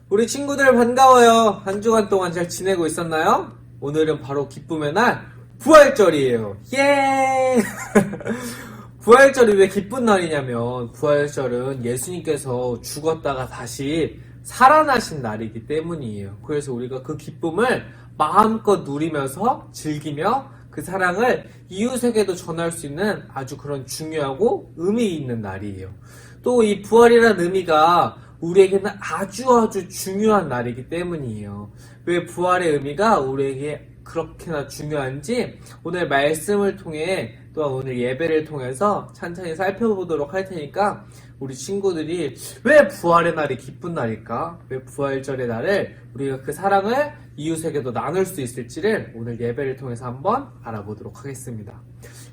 우리 친구들 반가워요. 한 주간 동안 잘 지내고 있었나요? 오늘은 바로 기쁨의 날, 부활절이에요. 예! 부활절이 왜 기쁜 날이냐면, 부활절은 예수님께서 죽었다가 다시 살아나신 날이기 때문이에요. 그래서 우리가 그 기쁨을 마음껏 누리면서 즐기며 그 사랑을 이웃에게도 전할 수 있는 아주 그런 중요하고 의미 있는 날이에요. 또 이 부활이라는 의미가 우리에게는 아주 중요한 날이기 때문이에요. 왜 부활의 의미가 우리에게 그렇게나 중요한지 오늘 말씀을 통해 또한 오늘 예배를 통해서 찬찬히 살펴보도록 할 테니까 우리 친구들이 왜 부활의 날이 기쁜 날일까? 왜 부활절의 날을 우리가 그 사랑을 이웃에게도 나눌 수 있을지를 오늘 예배를 통해서 한번 알아보도록 하겠습니다.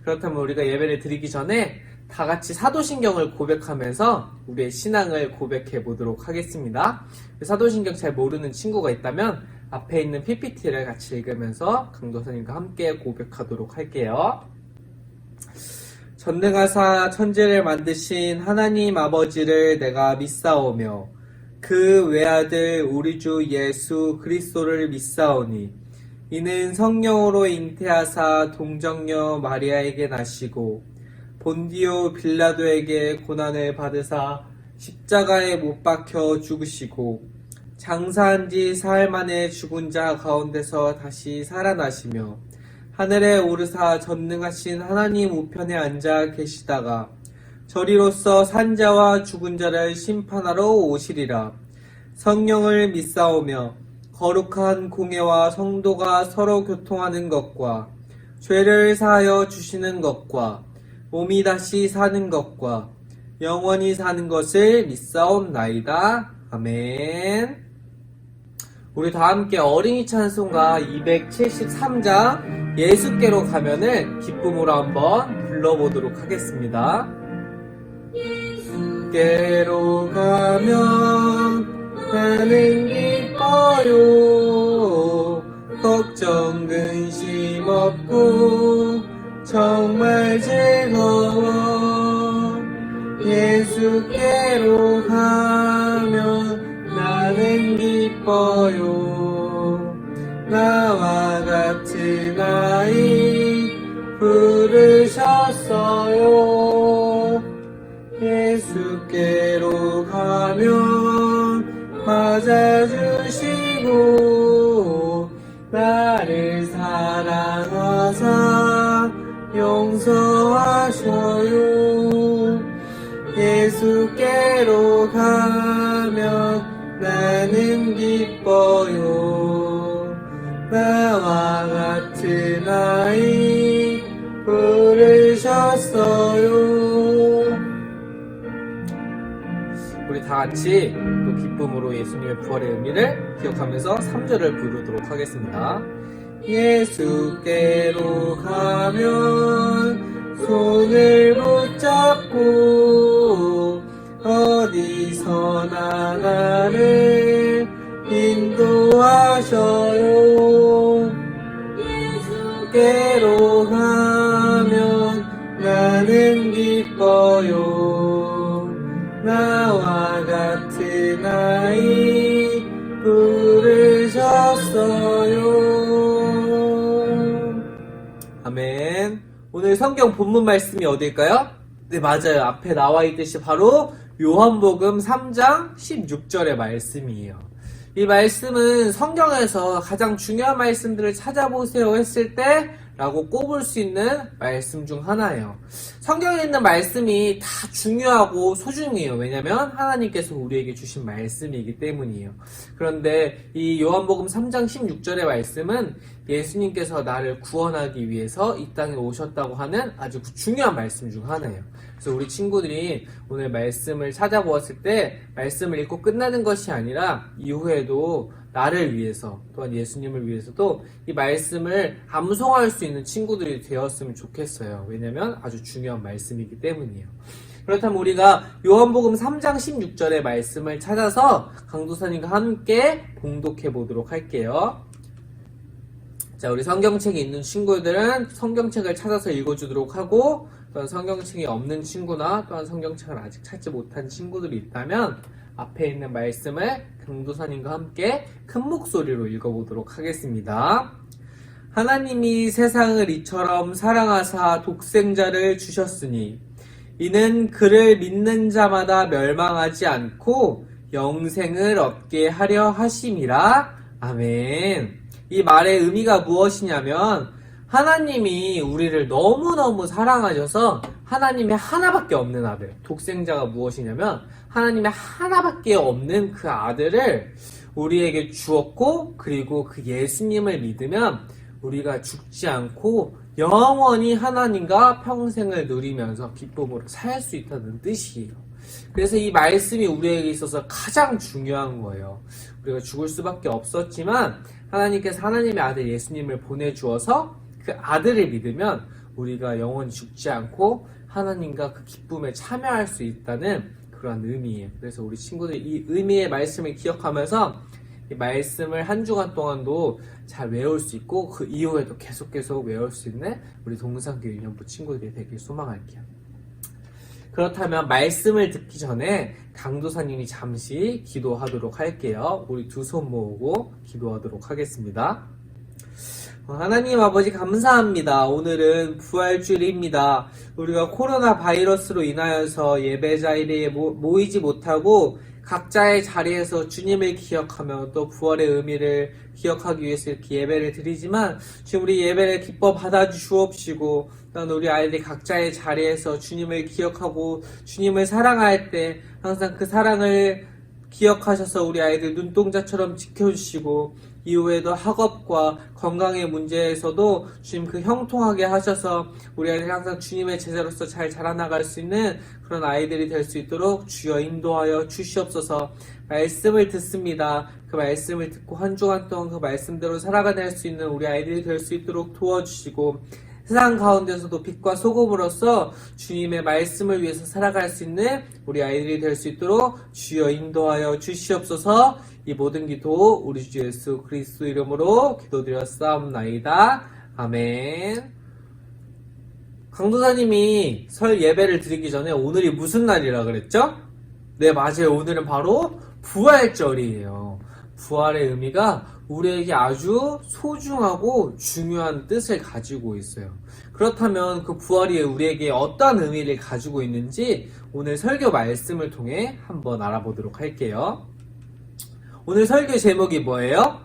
그렇다면 우리가 예배를 드리기 전에 다 같이 사도신경을 고백하면서 우리의 신앙을 고백해 보도록 하겠습니다. 사도신경 잘 모르는 친구가 있다면 앞에 있는 PPT를 같이 읽으면서 강도사님과 함께 고백하도록 할게요. 전능하사 천지를 만드신 하나님 아버지를 내가 믿사오며 그 외아들 우리 주 예수 그리스도를 믿사오니 이는 성령으로 잉태하사 동정녀 마리아에게 나시고 본디오 빌라도에게 고난을 받으사 십자가에 못 박혀 죽으시고 장사한 지 사흘 만에 죽은 자 가운데서 다시 살아나시며 하늘에 오르사 전능하신 하나님 우편에 앉아 계시다가 저리로서 산자와 죽은 자를 심판하러 오시리라. 성령을 믿사오며 거룩한 공예와 성도가 서로 교통하는 것과 죄를 사하여 주시는 것과 몸이 다시 사는 것과 영원히 사는 것을 믿사옵나이다. 아멘. 우리 다 함께 어린이 찬송가 273장 예수께로 가면을 기쁨으로 한번 불러보도록 하겠습니다. 예수께로 가면 나는 기뻐요. 걱정 근심 없고 정말 즐거워. 예수께로 가면 나는 기뻐요. 나와 같은 아이 부르셨어요. 예수께로 가면 맞아주시고 나를 사랑하사 용서하셔요. 예수께로 가면 나는 기뻐요. 나와 같은 아이 부르셨어요. 우리 다 같이 또 기쁨으로 예수님의 부활의 의미를 기억하면서 3절을 부르도록 하겠습니다. 예수께로 가면 손을 붙잡고 어디서나 나를 인도하셔요. 예수께로 가면 나는 기뻐요. 나와 같은 아이 부르셨어요. 아멘. 오늘 성경 본문 말씀이 어딜까요? 네, 맞아요. 앞에 나와 있듯이 바로 요한복음 3장 16절의 말씀이에요. 이 말씀은 성경에서 가장 중요한 말씀들을 찾아보세요 했을 때 라고 꼽을 수 있는 말씀 중 하나예요. 성경에 있는 말씀이 다 중요하고 소중해요. 왜냐면 하나님께서 우리에게 주신 말씀이기 때문이에요. 그런데 이 요한복음 3장 16절의 말씀은 예수님께서 나를 구원하기 위해서 이 땅에 오셨다고 하는 아주 중요한 말씀 중 하나예요. 그래서 우리 친구들이 오늘 말씀을 찾아보았을 때 말씀을 읽고 끝나는 것이 아니라 이후에도 나를 위해서 또한 예수님을 위해서도 이 말씀을 암송할 수 있는 친구들이 되었으면 좋겠어요. 왜냐면 아주 중요한 말씀이기 때문이에요. 그렇다면 우리가 요한복음 3장 16절의 말씀을 찾아서 강도사님과 함께 봉독해 보도록 할게요. 자, 우리 성경책이 있는 친구들은 성경책을 찾아서 읽어주도록 하고 또한 성경책이 없는 친구나 또한 성경책을 아직 찾지 못한 친구들이 있다면 앞에 있는 말씀을 강도사님과 함께 큰 목소리로 읽어보도록 하겠습니다. 하나님이 세상을 이처럼 사랑하사 독생자를 주셨으니 이는 그를 믿는 자마다 멸망하지 않고 영생을 얻게 하려 하심이라. 아멘. 이 말의 의미가 무엇이냐면 하나님이 우리를 너무너무 사랑하셔서 하나님의 하나밖에 없는 아들, 독생자가 무엇이냐면 하나님의 하나밖에 없는 그 아들을 우리에게 주었고, 그리고 그 예수님을 믿으면 우리가 죽지 않고 영원히 하나님과 평생을 누리면서 기쁨으로 살 수 있다는 뜻이에요. 그래서 이 말씀이 우리에게 있어서 가장 중요한 거예요. 우리가 죽을 수밖에 없었지만 하나님께서 하나님의 아들 예수님을 보내주어서 그 아들을 믿으면 우리가 영원히 죽지 않고 하나님과 그 기쁨에 참여할 수 있다는 그런 의미예요. 그래서 우리 친구들이 이 의미의 말씀을 기억하면서 이 말씀을 한 주간 동안도 잘 외울 수 있고 그 이후에도 계속 외울 수 있는 우리 동산교회 유년부 친구들이 되길 소망할게요. 그렇다면 말씀을 듣기 전에 강도사님이 잠시 기도하도록 할게요. 우리 두 손 모으고 기도하도록 하겠습니다. 하나님 아버지 감사합니다. 오늘은 부활주일입니다. 우리가 코로나 바이러스로 인하여서 예배 자리에 모이지 못하고 각자의 자리에서 주님을 기억하며 또 부활의 의미를 기억하기 위해서 이렇게 예배를 드리지만 지금 우리 예배를 기뻐 받아주옵시고 또한 우리 아이들이 각자의 자리에서 주님을 기억하고 주님을 사랑할 때 항상 그 사랑을 기억하셔서 우리 아이들 눈동자처럼 지켜주시고 이후에도 학업과 건강의 문제에서도 주님 그 형통하게 하셔서 우리 아이들이 항상 주님의 제자로서 잘 자라나갈 수 있는 그런 아이들이 될 수 있도록 주여 인도하여 주시옵소서. 말씀을 듣습니다. 그 말씀을 듣고 한 주간 동안 그 말씀대로 살아가낼 수 있는 우리 아이들이 될 수 있도록 도와주시고 세상 가운데서도 빛과 소금으로서 주님의 말씀을 위해서 살아갈 수 있는 우리 아이들이 될 수 있도록 주여 인도하여 주시옵소서. 이 모든 기도 우리 주 예수 그리스도 이름으로 기도드렸사옵나이다. 아멘. 강도사님이 설 예배를 드리기 전에 오늘이 무슨 날이라 그랬죠? 네, 맞아요. 오늘은 바로 부활절이에요. 부활의 의미가 우리에게 아주 소중하고 중요한 뜻을 가지고 있어요. 그렇다면 그 부활이 우리에게 어떤 의미를 가지고 있는지 오늘 설교 말씀을 통해 한번 알아보도록 할게요. 오늘 설교 제목이 뭐예요?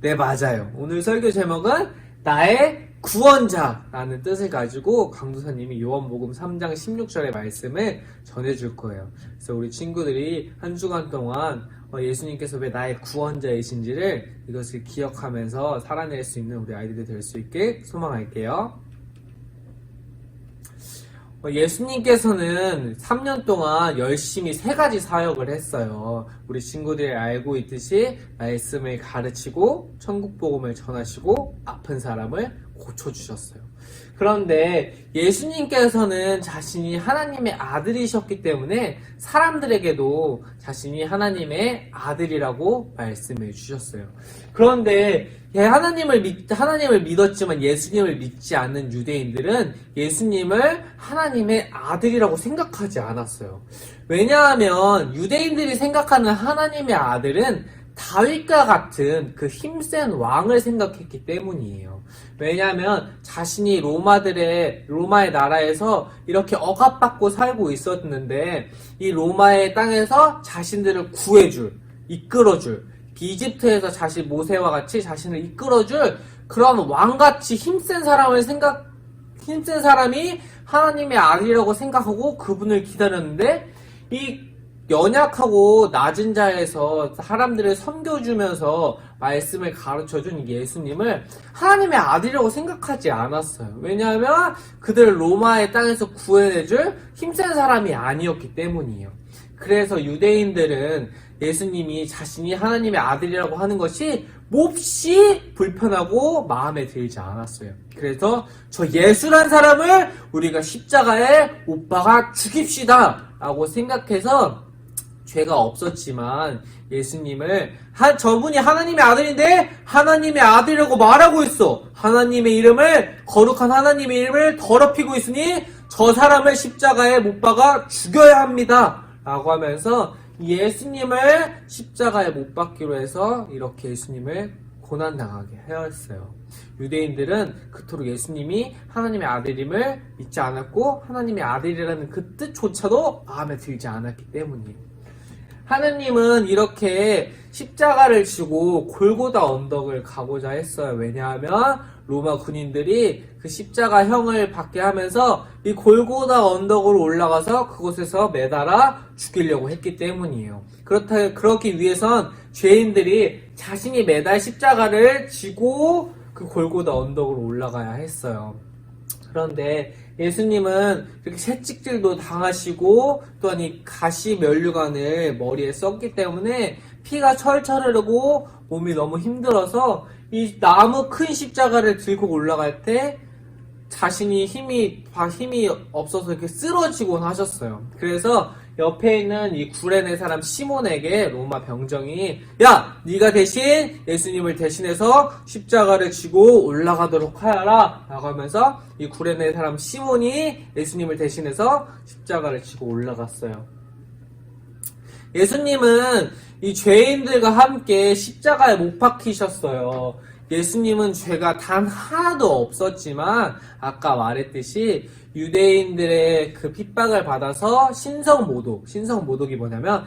네, 맞아요. 오늘 설교 제목은 나의 구원자라는 뜻을 가지고 강도사님이 요한복음 3장 16절의 말씀을 전해줄 거예요. 그래서 우리 친구들이 한 주간 동안 예수님께서 왜 나의 구원자이신지를 이것을 기억하면서 살아낼 수 있는 우리 아이들이 될 수 있게 소망할게요. 예수님께서는 3년 동안 열심히 3가지 사역을 했어요. 우리 친구들이 알고 있듯이 말씀을 가르치고 천국 복음을 전하시고 아픈 사람을 고쳐주셨어요. 그런데 예수님께서는 자신이 하나님의 아들이셨기 때문에 사람들에게도 자신이 하나님의 아들이라고 말씀해 주셨어요. 그런데 하나님을 믿었지만 예수님을 믿지 않는 유대인들은 예수님을 하나님의 아들이라고 생각하지 않았어요. 왜냐하면 유대인들이 생각하는 하나님의 아들은 다윗과 같은 그 힘센 왕을 생각했기 때문이에요. 왜냐하면 자신이 로마의 나라에서 이렇게 억압받고 살고 있었는데 이 로마의 땅에서 자신들을 구해줄, 이끌어줄, 이집트에서 자신 모세와 같이 자신을 이끌어줄 그런 왕같이 힘센 사람이 하나님의 아들이라고 생각하고 그분을 기다렸는데 이 연약하고 낮은 자에서 사람들을 섬겨주면서 말씀을 가르쳐준 예수님을 하나님의 아들이라고 생각하지 않았어요. 왜냐하면 그들을 로마의 땅에서 구해내줄 힘센 사람이 아니었기 때문이에요. 그래서 유대인들은 예수님이 자신이 하나님의 아들이라고 하는 것이 몹시 불편하고 마음에 들지 않았어요. 그래서 저 예수란 사람을 우리가 십자가에 못 박아 죽입시다 라고 생각해서 죄가 없었지만 예수님을 저분이 하나님의 아들인데 하나님의 아들이라고 말하고 있어. 거룩한 하나님의 이름을 더럽히고 있으니 저 사람을 십자가에 못 박아 죽여야 합니다 라고 하면서 예수님을 십자가에 못 박기로 해서 이렇게 예수님을 고난당하게 하였어요. 유대인들은 그토록 예수님이 하나님의 아들임을 믿지 않았고 하나님의 아들이라는 그 뜻조차도 마음에 들지 않았기 때문이에요. 하느님은 이렇게 십자가를 지고 골고다 언덕을 가고자 했어요. 왜냐하면 로마 군인들이 그 십자가형을 받게 하면서 이 골고다 언덕으로 올라가서 그곳에서 매달아 죽이려고 했기 때문이에요. 그렇기 위해선 죄인들이 자신이 매달 십자가를 지고 그 골고다 언덕으로 올라가야 했어요. 그런데 예수님은 이렇게 채찍질도 당하시고 또한 이 가시 면류관을 머리에 썼기 때문에 피가 철철 흐르고 몸이 너무 힘들어서 이 나무 큰 십자가를 들고 올라갈 때 자신이 힘이 없어서 이렇게 쓰러지곤 하셨어요. 그래서 옆에 있는 이 구레네 사람 시몬에게 로마 병정이 야, 네가 대신 예수님을 대신해서 십자가를 지고 올라가도록 하여라 라고 하면서 이 구레네 사람 시몬이 예수님을 대신해서 십자가를 지고 올라갔어요. 예수님은 이 죄인들과 함께 십자가에 못 박히셨어요. 예수님은 죄가 단 하나도 없었지만 아까 말했듯이 유대인들의 그 핍박을 받아서 신성모독이 뭐냐면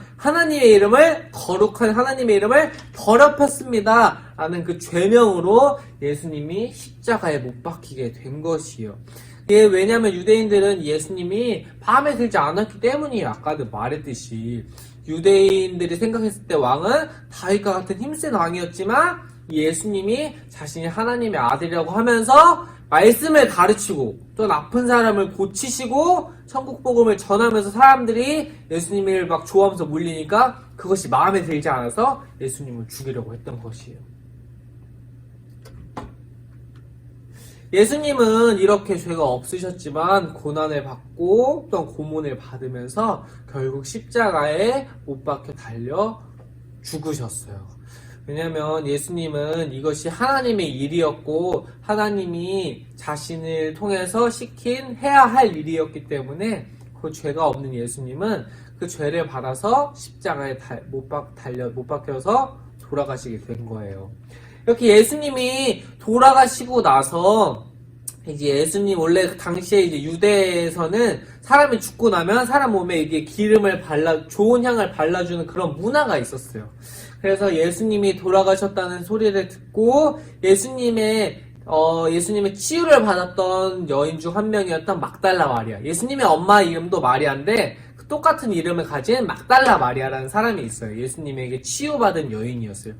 거룩한 하나님의 이름을 더럽혔습니다 라는 그 죄명으로 예수님이 십자가에 못 박히게 된 것이요. 왜냐하면 유대인들은 예수님이 마음에 들지 않았기 때문이에요. 아까도 말했듯이 유대인들이 생각했을 때 왕은 다윗과 같은 힘센 왕이었지만 예수님이 자신이 하나님의 아들이라고 하면서 말씀을 가르치고 또 아픈 사람을 고치시고 천국 복음을 전하면서 사람들이 예수님을 막 좋아하면서 몰리니까 그것이 마음에 들지 않아서 예수님을 죽이려고 했던 것이에요. 예수님은 이렇게 죄가 없으셨지만 고난을 받고 또 고문을 받으면서 결국 십자가에 못 박혀 달려 죽으셨어요. 왜냐하면 예수님은 이것이 하나님의 일이었고 하나님이 자신을 통해서 해야 할 일이었기 때문에 그 죄가 없는 예수님은 그 죄를 받아서 십자가에 못 박혀서 돌아가시게 된 거예요. 이렇게 예수님이 돌아가시고 나서 이제 예수님 원래 당시에 이제 유대에서는 사람이 죽고 나면 사람 몸에 이게 좋은 향을 발라주는 그런 문화가 있었어요. 그래서 예수님이 돌아가셨다는 소리를 듣고 예수님의 치유를 받았던 여인 중 한 명이었던 막달라 마리아. 예수님의 엄마 이름도 마리아인데 똑같은 이름을 가진 막달라 마리아라는 사람이 있어요. 예수님에게 치유받은 여인이었어요.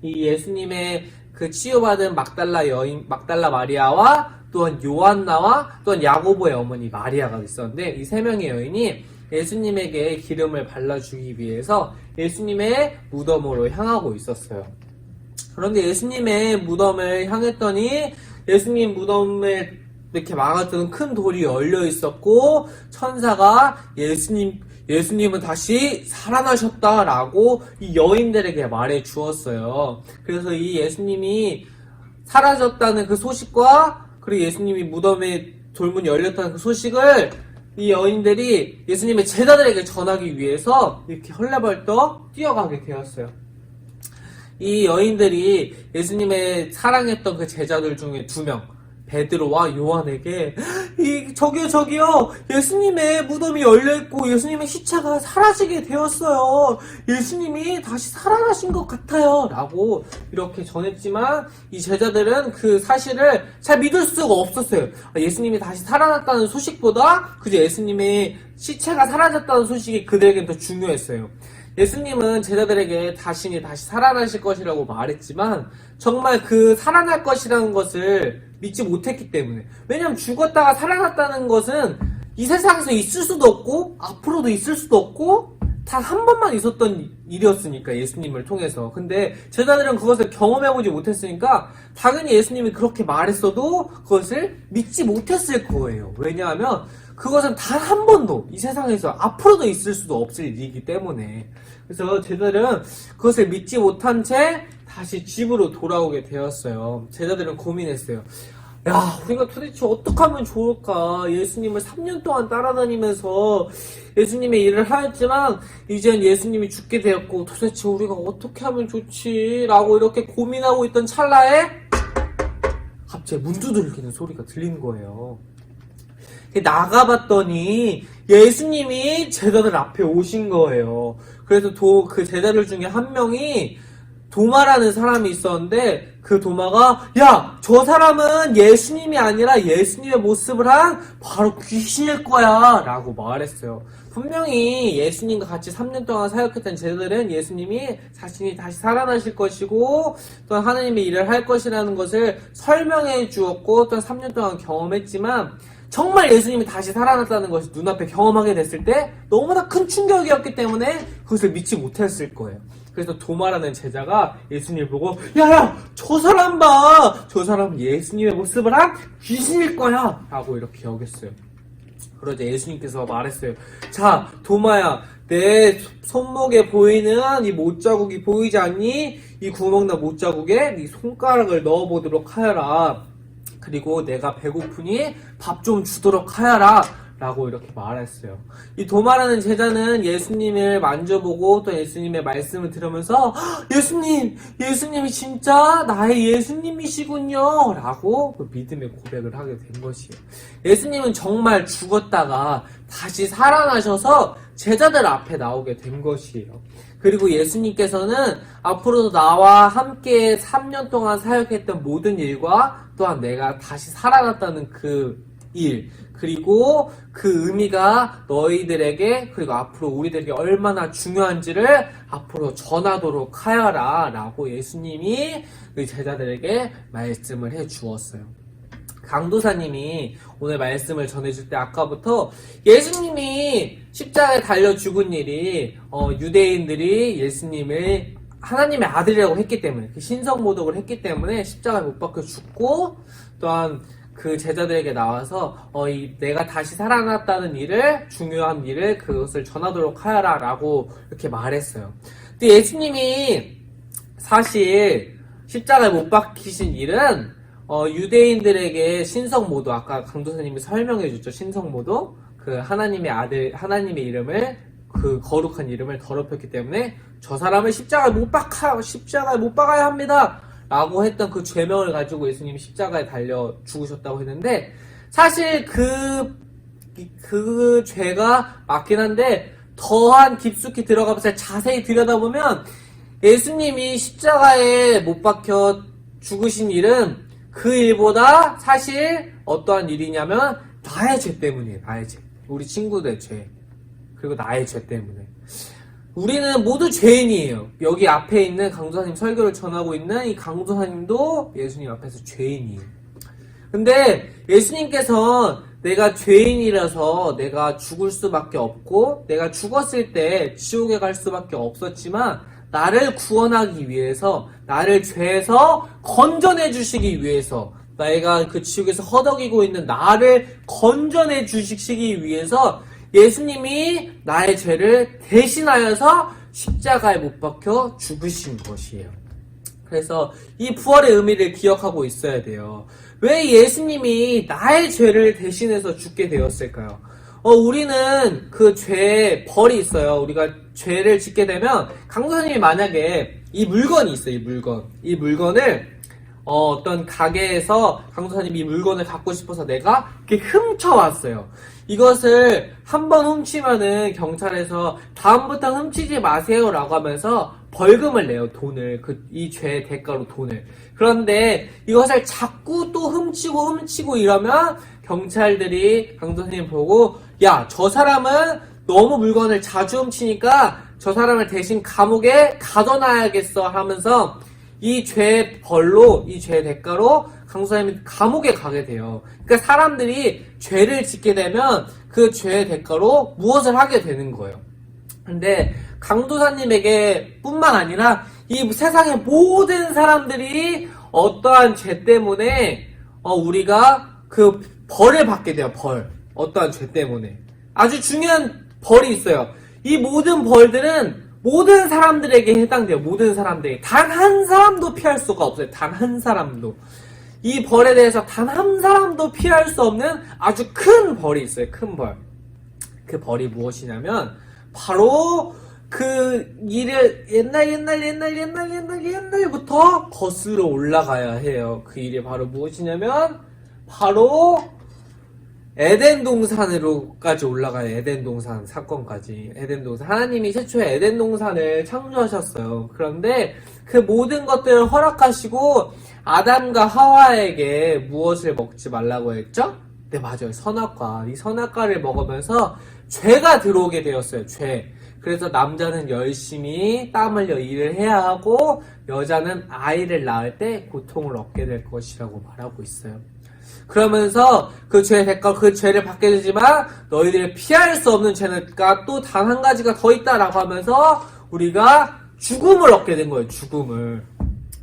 이 예수님의 그 치유받은 막달라 마리아와 또한 요한나와 또한 야고보의 어머니 마리아가 있었는데 이 세 명의 여인이 예수님에게 기름을 발라주기 위해서 예수님의 무덤으로 향하고 있었어요. 그런데 예수님의 무덤을 향했더니 예수님 무덤에 이렇게 막아두는 큰 돌이 열려 있었고 천사가 예수님은 다시 살아나셨다라고 이 여인들에게 말해 주었어요. 그래서 이 예수님이 사라졌다는 그 소식과 그리고 예수님이 무덤에 돌문이 열렸다는 그 소식을 이 여인들이 예수님의 제자들에게 전하기 위해서 이렇게 헐레벌떡 뛰어가게 되었어요. 이 여인들이 예수님의 사랑했던 그 제자들 중에 2명, 베드로와 요한에게 저기요 예수님의 무덤이 열려있고 예수님의 시체가 사라지게 되었어요. 예수님이 다시 살아나신 것 같아요 라고 이렇게 전했지만 이 제자들은 그 사실을 잘 믿을 수가 없었어요. 예수님이 다시 살아났다는 소식보다 그저 예수님의 시체가 사라졌다는 소식이 그들에겐 더 중요했어요. 예수님은 제자들에게 자신이 다시 살아나실 것이라고 말했지만 정말 그 살아날 것이라는 것을 믿지 못했기 때문에, 왜냐하면 죽었다가 살아났다는 것은 이 세상에서 있을 수도 없고 앞으로도 있을 수도 없고 단 한 번만 있었던 일이었으니까 예수님을 통해서. 근데 제자들은 그것을 경험해보지 못했으니까 당연히 예수님이 그렇게 말했어도 그것을 믿지 못했을 거예요. 왜냐하면 그것은 단 한 번도 이 세상에서 앞으로도 있을 수도 없을 일이기 때문에. 그래서 제자들은 그것을 믿지 못한 채 다시 집으로 돌아오게 되었어요. 제자들은 고민했어요. 야, 우리가 도대체 어떻게 하면 좋을까? 예수님을 3년 동안 따라다니면서 예수님의 일을 하였지만, 이젠 예수님이 죽게 되었고, 도대체 우리가 어떻게 하면 좋지? 라고 이렇게 고민하고 있던 찰나에, 갑자기 문 두들기는 소리가 들리는 거예요. 나가봤더니, 예수님이 제자들 앞에 오신 거예요. 그래서 그 제자들 중에 한 명이, 도마라는 사람이 있었는데 그 도마가 야, 저 사람은 예수님이 아니라 예수님의 모습을 한 바로 귀신일 거야 라고 말했어요. 분명히 예수님과 같이 3년 동안 사역했던 제자들은 예수님이 자신이 다시 살아나실 것이고 또 하나님의 일을 할 것이라는 것을 설명해 주었고 또 3년 동안 경험했지만 정말 예수님이 다시 살아났다는 것이 눈앞에 경험하게 됐을 때 너무나 큰 충격이었기 때문에 그것을 믿지 못했을 거예요. 그래서 도마라는 제자가 예수님을 보고 야야, 저 사람 봐, 저 사람은 예수님의 모습을 한 귀신일 거야 라고 이렇게 여겼어요. 그러자 예수님께서 말했어요. 자, 도마야, 내 손목에 보이는 이 못자국이 보이지 않니? 이 구멍난 못자국에 네 손가락을 넣어보도록 하여라. 그리고 내가 배고프니 밥 좀 주도록 하여라 라고 이렇게 말했어요. 이 도마라는 제자는 예수님을 만져보고 또 예수님의 말씀을 들으면서 예수님이 진짜 나의 예수님이시군요 라고 그 믿음의 고백을 하게 된 것이에요. 예수님은 정말 죽었다가 다시 살아나셔서 제자들 앞에 나오게 된 것이에요. 그리고 예수님께서는 앞으로도 나와 함께 3년 동안 사역했던 모든 일과 또한 내가 다시 살아났다는 그 일, 그리고 그 의미가 너희들에게 그리고 앞으로 우리들에게 얼마나 중요한지를 앞으로 전하도록 하여라 라고 예수님이 제자들에게 말씀을 해 주었어요. 강도사님이 오늘 말씀을 전해줄 때 아까부터 예수님이 십자가에 달려 죽은 일이 유대인들이 예수님을 하나님의 아들이라고 했기 때문에 그 신성모독을 했기 때문에 십자가에 못 박혀 죽고 또한 그 제자들에게 나와서 내가 다시 살아났다는 일을 중요한 일을 그것을 전하도록 하여라 라고 이렇게 말했어요. 근데 예수님이 사실 십자가에 못 박히신 일은 유대인들에게 신성모독, 아까 강도사님이 설명해 줬죠. 신성모독, 그 하나님의 아들, 하나님의 이름을 그 거룩한 이름을 더럽혔기 때문에 저 사람을 십자가에 못 박아야 합니다 라고 했던 그 죄명을 가지고 예수님이 십자가에 달려 죽으셨다고 했는데 사실 그 죄가 맞긴 한데 더한 깊숙이 들어가면서 자세히 들여다보면 예수님이 십자가에 못 박혀 죽으신 일은 그 일보다 사실 어떠한 일이냐면 나의 죄 때문이에요. 나의 죄. 우리 친구들의 죄. 그리고 나의 죄 때문에. 우리는 모두 죄인이에요. 여기 앞에 있는 강도사님 설교를 전하고 있는 이 강도사님도 예수님 앞에서 죄인이에요. 근데 예수님께서 내가 죄인이라서 내가 죽을 수밖에 없고 내가 죽었을 때 지옥에 갈 수밖에 없었지만 나를 구원하기 위해서 나를 죄에서 건져내 주시기 위해서 내가 그 지옥에서 허덕이고 있는 나를 건져내 주시기 위해서 예수님이 나의 죄를 대신하여서 십자가에 못 박혀 죽으신 것이에요. 그래서 이 부활의 의미를 기억하고 있어야 돼요. 왜 예수님이 나의 죄를 대신해서 죽게 되었을까요? 우리는 그 죄에 벌이 있어요. 우리가 죄를 짓게 되면 강도사님이 만약에 이 물건이 있어요. 이 물건을 어떤 가게에서 강도사님이 이 물건을 갖고 싶어서 내가 이렇게 훔쳐왔어요. 이것을 한번 훔치면은 경찰에서 다음부터 훔치지 마세요 라고 하면서 벌금을 내요. 돈을. 이 죄의 대가로 돈을. 그런데 이것을 자꾸 또 훔치고 이러면 경찰들이 강도사님 보고 야, 저 사람은 너무 물건을 자주 훔치니까 저 사람을 대신 감옥에 가둬놔야겠어 하면서 이 죄의 벌로, 이 죄의 대가로 강도사님이 감옥에 가게 돼요. 그러니까 사람들이 죄를 짓게 되면 그 죄의 대가로 무엇을 하게 되는 거예요. 근데 강도사님에게 뿐만 아니라 이 세상의 모든 사람들이 어떠한 죄 때문에 우리가 그 벌을 받게 돼요. 벌. 어떠한 죄 때문에. 아주 중요한 벌이 있어요. 이 모든 벌들은 모든 사람들에게 해당돼요. 모든 사람들에게. 단 한 사람도 피할 수가 없어요. 단 한 사람도. 이 벌에 대해서 단 한 사람도 피할 수 없는 아주 큰 벌이 있어요. 큰 벌. 그 벌이 무엇이냐면 바로 그 일을 옛날부터 거슬러 올라가야 해요. 그 일이 바로 무엇이냐면 바로 에덴 동산으로까지 올라가요. 에덴 동산 사건까지. 에덴 동산. 하나님이 최초에 에덴 동산을 창조하셨어요. 그런데 그 모든 것들을 허락하시고 아담과 하와에게 무엇을 먹지 말라고 했죠? 네, 맞아요. 선악과. 이 선악과를 먹으면서 죄가 들어오게 되었어요. 죄. 그래서 남자는 열심히 땀 흘려 일을 해야 하고 여자는 아이를 낳을 때 고통을 얻게 될 것이라고 말하고 있어요. 그러면서 그 죄의 대가, 그 죄를 받게 되지만 너희들이 피할 수 없는 죄가 또 단 한 가지가 더 있다라고 하면서 우리가 죽음을 얻게 된 거예요. 죽음을.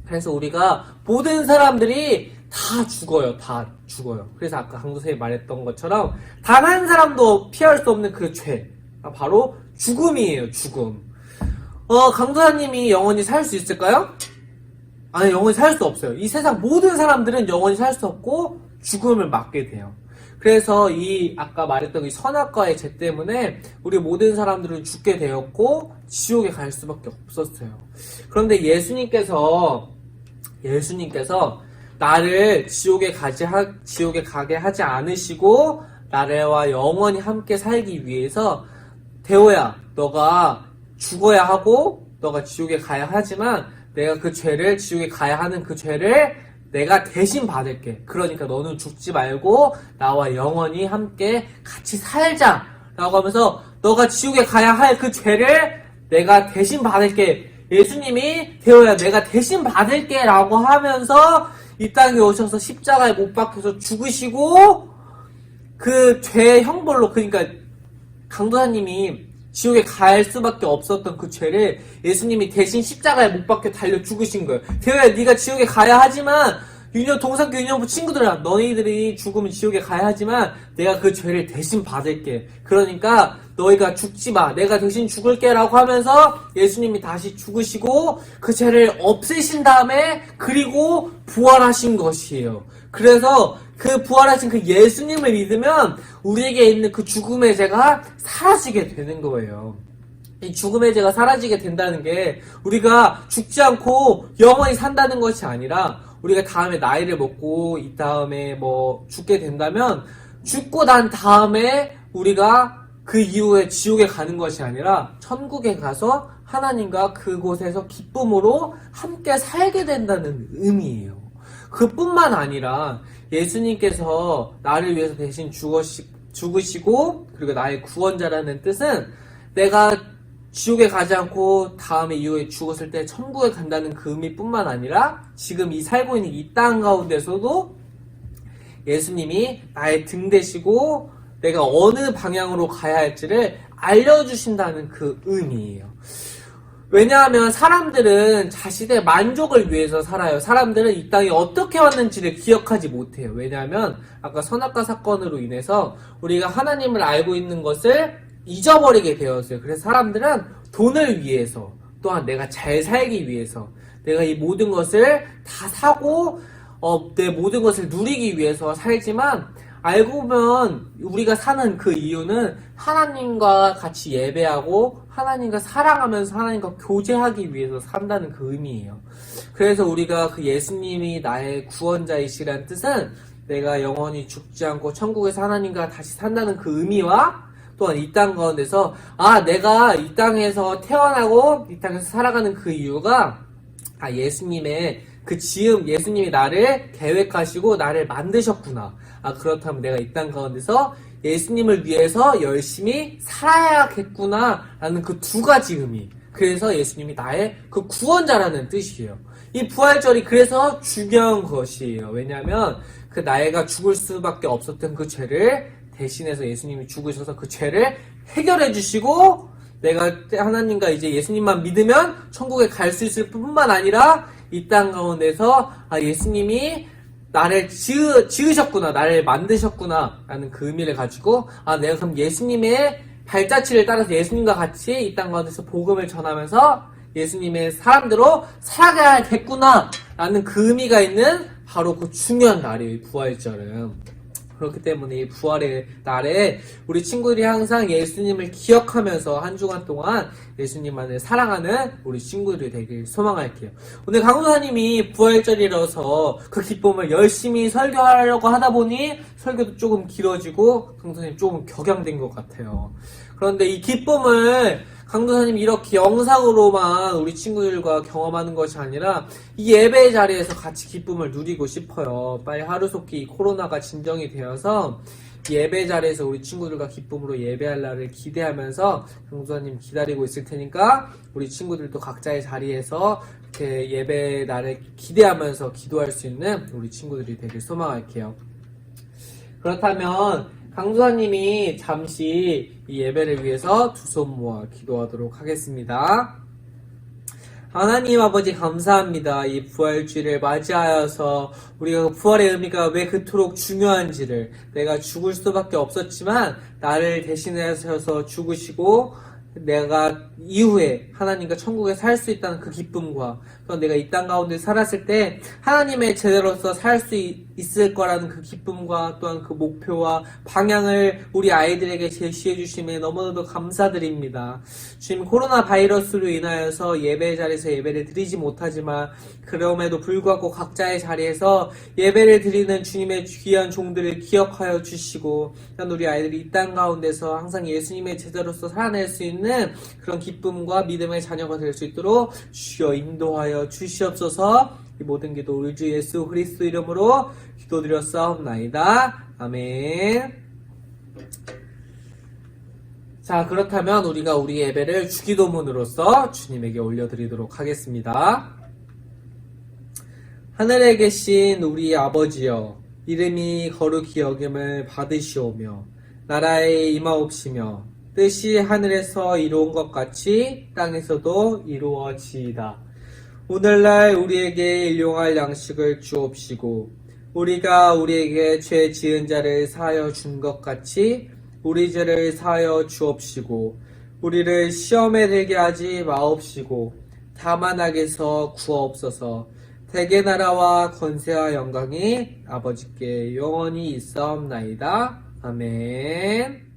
그래서 우리가 모든 사람들이 다 죽어요. 다 죽어요. 그래서 아까 강도선생님이 말했던 것처럼 단 한 사람도 피할 수 없는 그 죄. 바로 죽음이에요. 죽음. 강도사님이 영원히 살 수 있을까요? 아니, 영원히 살 수 없어요. 이 세상 모든 사람들은 영원히 살 수 없고 죽음을 맞게 돼요. 그래서 아까 말했던 이 선악과의 죄 때문에 우리 모든 사람들은 죽게 되었고 지옥에 갈 수밖에 없었어요. 그런데 예수님께서 나를 지옥에 가게 하지 않으시고 나와 영원히 함께 살기 위해서 대호야, 너가 죽어야 하고 너가 지옥에 가야 하지만 내가 그 죄를, 지옥에 가야 하는 그 죄를 내가 대신 받을게. 그러니까 너는 죽지 말고 나와 영원히 함께 같이 살자 라고 하면서 너가 지옥에 가야 할 그 죄를 내가 대신 받을게. 예수님이 대호야, 내가 대신 받을게 라고 하면서 이 땅에 오셔서 십자가에 못 박혀서 죽으시고 그 죄의 형벌로, 그러니까 강도사님이 지옥에 갈 수밖에 없었던 그 죄를 예수님이 대신 십자가에 못 박혀 달려 죽으신 거예요. 대호야, 네가 지옥에 가야 하지만 동산교 유년부 친구들아, 너희들이 죽으면 지옥에 가야 하지만 내가 그 죄를 대신 받을게. 그러니까 너희가 죽지 마. 내가 대신 죽을게 라고 하면서 예수님이 다시 죽으시고 그 죄를 없애신 다음에 그리고 부활하신 것이에요. 그래서 그 부활하신 그 예수님을 믿으면 우리에게 있는 그 죽음의 죄가 사라지게 되는 거예요. 이 죽음의 죄가 사라지게 된다는 게 우리가 죽지 않고 영원히 산다는 것이 아니라 우리가 다음에 나이를 먹고 이 다음에 죽게 된다면 죽고 난 다음에 우리가 그 이후에 지옥에 가는 것이 아니라 천국에 가서 하나님과 그곳에서 기쁨으로 함께 살게 된다는 의미예요. 그뿐만 아니라 예수님께서 나를 위해서 대신 죽으시고 그리고 나의 구원자라는 뜻은 내가 지옥에 가지 않고 다음에 이후에 죽었을 때 천국에 간다는 그 의미뿐만 아니라 지금 이 살고 있는 이 땅 가운데서도 예수님이 나의 등 되시고 내가 어느 방향으로 가야 할지를 알려주신다는 그 의미예요. 왜냐하면 사람들은 자신의 만족을 위해서 살아요. 사람들은 이 땅에 어떻게 왔는지를 기억하지 못해요. 왜냐하면 아까 선악과 사건으로 인해서 우리가 하나님을 알고 있는 것을 잊어버리게 되었어요. 그래서 사람들은 돈을 위해서, 또한 내가 잘 살기 위해서, 내가 이 모든 것을 다 사고 내 모든 것을 누리기 위해서 살지만 알고 보면 우리가 사는 그 이유는 하나님과 같이 예배하고 하나님과 사랑하면서 하나님과 교제하기 위해서 산다는 그 의미예요. 그래서 우리가 그 예수님이 나의 구원자이시라는 뜻은 내가 영원히 죽지 않고 천국에서 하나님과 다시 산다는 그 의미와 또한 이 땅 가운데서 내가 이 땅에서 태어나고 이 땅에서 살아가는 그 이유가 예수님의 그 예수님이 나를 계획하시고 나를 만드셨구나. 그렇다면 내가 이 땅 가운데서 예수님을 위해서 열심히 살아야겠구나 라는 그 두 가지 의미. 그래서 예수님이 나의 그 구원자라는 뜻이에요. 이 부활절이 그래서 중요한 것이에요. 왜냐하면 그 나이가 죽을 수밖에 없었던 그 죄를 대신해서 예수님이 죽으셔서 그 죄를 해결해 주시고 내가 하나님과 이제 예수님만 믿으면 천국에 갈 수 있을 뿐만 아니라 이 땅 가운데서 예수님이 나를 지으셨구나, 나를 만드셨구나 라는 그 의미를 가지고 내가 그럼 예수님의 발자취를 따라서 예수님과 같이 이 땅 가운데서 복음을 전하면서 예수님의 사람대로 살아가야겠구나 라는 그 의미가 있는 바로 그 중요한 날이에요, 이 부활절은. 그렇기 때문에 이 부활의 날에 우리 친구들이 항상 예수님을 기억하면서 한 주간 동안 예수님만을 사랑하는 우리 친구들이 되길 소망할게요. 오늘 강도사님이 부활절이라서 그 기쁨을 열심히 설교하려고 하다 보니 설교도 조금 길어지고 강도사님 조금 격양된 것 같아요. 그런데 이 기쁨을 강도사님 이렇게 영상으로만 우리 친구들과 경험하는 것이 아니라 이 예배 자리에서 같이 기쁨을 누리고 싶어요. 빨리 하루속히 코로나가 진정이 되어서 이 예배 자리에서 우리 친구들과 기쁨으로 예배할 날을 기대하면서 강도사님 기다리고 있을 테니까 우리 친구들도 각자의 자리에서 이렇게 예배 날을 기대하면서 기도할 수 있는 우리 친구들이 되길 소망할게요. 그렇다면 강도사님이 잠시 이 예배를 위해서 두 손 모아 기도하도록 하겠습니다. 하나님 아버지 감사합니다. 이 부활주일을 맞이하여서 우리가 부활의 의미가 왜 그토록 중요한지를, 내가 죽을 수밖에 없었지만 나를 대신하셔서 죽으시고 내가 이후에 하나님과 천국에 살 수 있다는 그 기쁨과 또 내가 이 땅 가운데 살았을 때 하나님의 제자로서 살 수 있을 거라는 그 기쁨과 또한 그 목표와 방향을 우리 아이들에게 제시해 주심에 너무나도 감사드립니다. 주님, 코로나 바이러스로 인하여서 예배 자리에서 예배를 드리지 못하지만 그럼에도 불구하고 각자의 자리에서 예배를 드리는 주님의 귀한 종들을 기억하여 주시고 우리 아이들이 이 땅 가운데서 항상 예수님의 제자로서 살아낼 수 있는 그런 기쁨과 믿음의 자녀가 될 수 있도록 주여 인도하여 주시옵소서. 이 모든 기도 우리 주 예수 그리스도 이름으로 기도드렸사옵나이다. 아멘. 자, 그렇다면 우리가 우리 예배를 주기도문으로써 주님에게 올려드리도록 하겠습니다. 하늘에 계신 우리 아버지여, 이름이 거룩히 여김을 받으시오며 나라에 임하옵시며 뜻이 하늘에서 이루어진 것 같이 땅에서도 이루어지이다. 오늘날 우리에게 일용할 양식을 주옵시고 우리가 우리에게 죄 지은 자를 사하여 준 것 같이 우리 죄를 사하여 주옵시고 우리를 시험에 들게 하지 마옵시고 다만 악에서 구하옵소서. 대개 나라와 권세와 영광이 아버지께 영원히 있사옵나이다. 아멘.